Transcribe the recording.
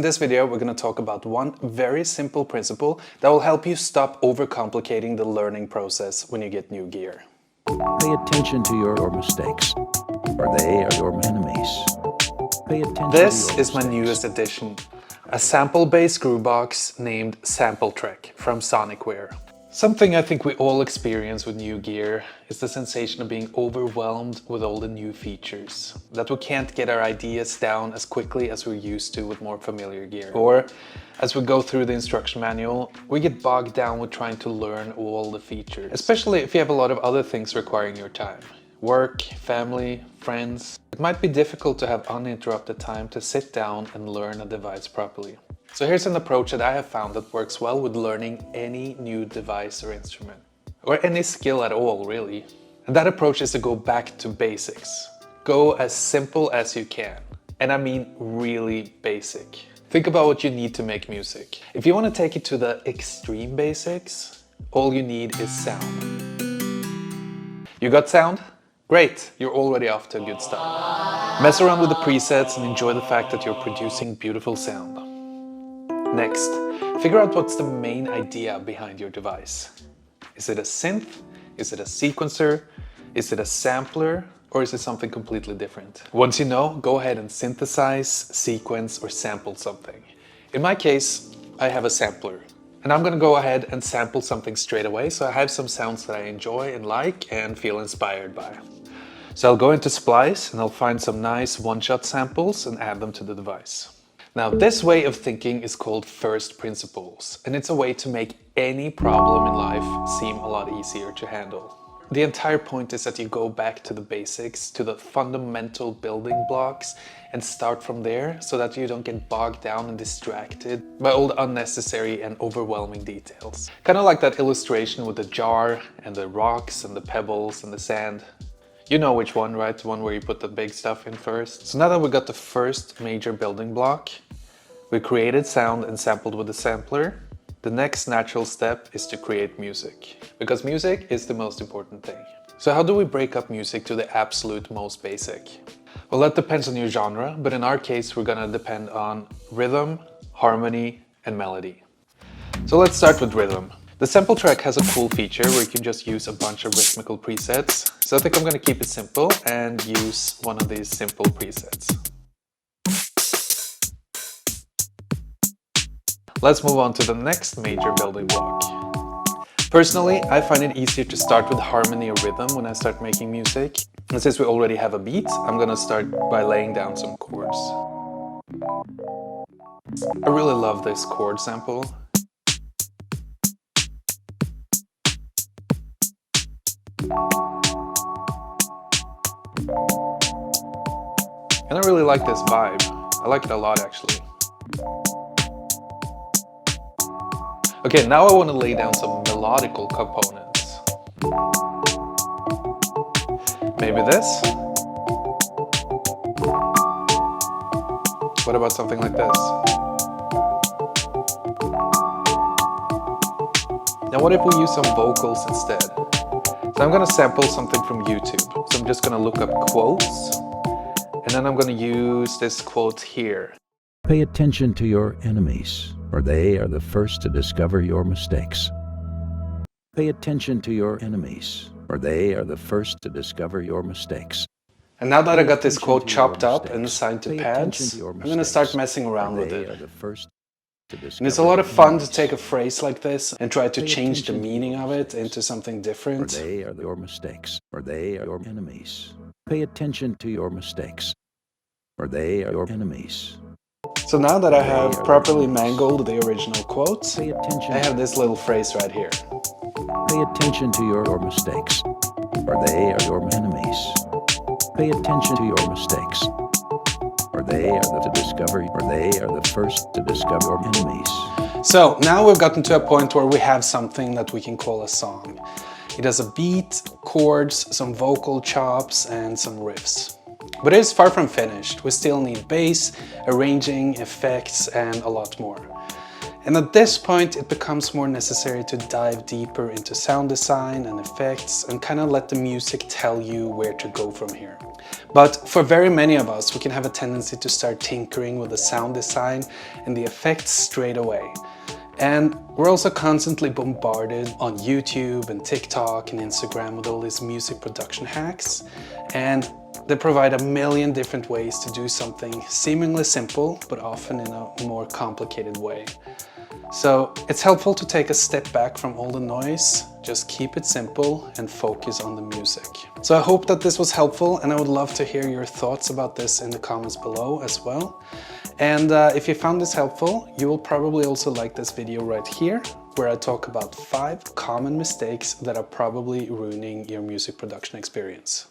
in this video we're going to talk about one very simple principle that will help you stop overcomplicating the learning process when you get new gear. Pay attention to your mistakes, or they are your enemies. Pay attention This to your is my mistakes. newest addition, a sample-based groovebox named SmplTrek from Sonicware. Something I think we all experience with new gear is the sensation of being overwhelmed with all the new features. That we can't get our ideas down as quickly as we're used to with more familiar gear. Or, as we go through the instruction manual, we get bogged down with trying to learn all the features. Especially if you have a lot of other things requiring your time. Work, family, friends. It might be difficult to have uninterrupted time to sit down and learn a device properly. So here's an approach that I have found that works well with learning any new device or instrument. Or any skill at all, really. And that approach is to go back to basics. Go as simple as you can. And I mean really basic. Think about what you need to make music. If you want to take it to the extreme basics, all you need is sound. You got sound? Great, you're already off to a good start. Mess around with the presets and enjoy the fact that you're producing beautiful sound. Next, figure out what's the main idea behind your device. Is it a synth? Is it a sequencer? Is it a sampler? Or is it something completely different? Once you know, go ahead and synthesize, sequence, or sample something. In my case, I have a sampler. And I'm gonna go ahead and sample something straight away, so I have some sounds that I enjoy and like and feel inspired by. So I'll go into Splice and I'll find some nice one-shot samples and add them to the device. Now, this way of thinking is called first principles, and it's a way to make any problem in life seem a lot easier to handle. The entire point is that you go back to the basics, to the fundamental building blocks, and start from there so that you don't get bogged down and distracted by all the unnecessary and overwhelming details. Kind of like that illustration with the jar and the rocks and the pebbles and the sand. You know which one, right? The one where you put the big stuff in first. So now that we got the first major building block, we created sound and sampled with the sampler. The next natural step is to create music, because music is the most important thing. So how do we break up music to the absolute most basic? Well, that depends on your genre, but in our case, we're gonna depend on rhythm, harmony, and melody. So let's start with rhythm. The SmplTrek has a cool feature where you can just use a bunch of rhythmical presets. So I think I'm going to keep it simple and use one of these simple presets. Let's move on to the next major building block. Personally, I find it easier to start with harmony or rhythm when I start making music. And since we already have a beat, I'm going to start by laying down some chords. I really love this chord sample. And I really like this vibe. I like it a lot, actually. Okay, now I want to lay down some melodical components. Maybe this? What about something like this? Now what if we use some vocals instead? So I'm going to sample something from YouTube. So I'm just going to look up quotes. And then I'm going to use this quote here. Pay attention to your enemies, or they are the first to discover your mistakes. Pay attention to your enemies, or they are the first to discover your mistakes. And now that I got this quote chopped up and assigned to pads, I'm going to start messing around with it. And it's a lot of fun to take a phrase like this and try to change the meaning of it into something different. Or they are your mistakes, or they are your enemies. Pay attention to your mistakes, or they are your enemies. So now that I have properly mangled the original quotes, Pay attention. I have this little phrase right here. Pay attention to your mistakes, or they are your enemies. Pay attention to your mistakes, or they are the first to discover your enemies. So now we've gotten to a point where we have something that we can call a song. It has a beat, chords, some vocal chops, and some riffs. But it's far from finished. We still need bass, arranging, effects, and a lot more. And at this point, it becomes more necessary to dive deeper into sound design and effects and kind of let the music tell you where to go from here. But for very many of us, we can have a tendency to start tinkering with the sound design and the effects straight away. And we're also constantly bombarded on YouTube and TikTok and Instagram with all these music production hacks. And they provide a million different ways to do something seemingly simple, but often in a more complicated way. So it's helpful to take a step back from all the noise, just keep it simple and focus on the music. So I hope that this was helpful, and I would love to hear your thoughts about this in the comments below as well. And if you found this helpful, you will probably also like this video right here, where I talk about 5 common mistakes that are probably ruining your music production experience.